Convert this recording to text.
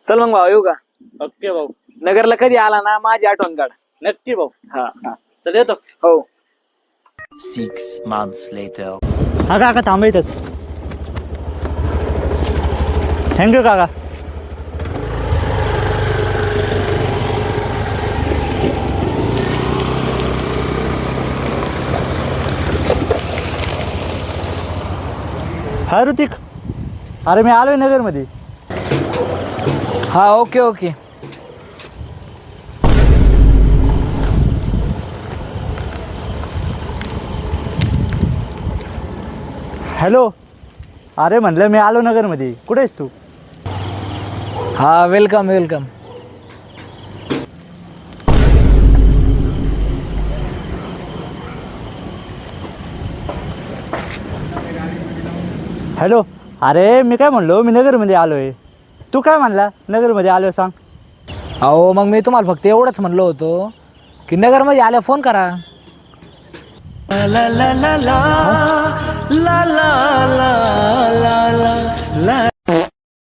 चल मग भाऊ येऊ का? ओके भाऊ. नगरला कधी आला ना माझी आठवण काढ. नक्की भाऊ. हा चल येतो. हो. 6 months later. हा काका थांबायचंच. थँक्यू काका. हा ऋतिक, अरे मी आलोय नगरमध्ये. हा ओके ओके. हॅलो, अरे म्हणलं मी आलो नगरमध्ये. कुठे आहेस तू? हा वेलकम वेलकम. हॅलो, अरे मी काय म्हणलो, मी नगरमध्ये आलोय. तू काय म्हणला नगरमध्ये आलोय सांग? अहो मग मी तुम्हाला फक्त एवढंच म्हणलो होतो की नगरमध्ये आल्या फोन करा. La la la la la la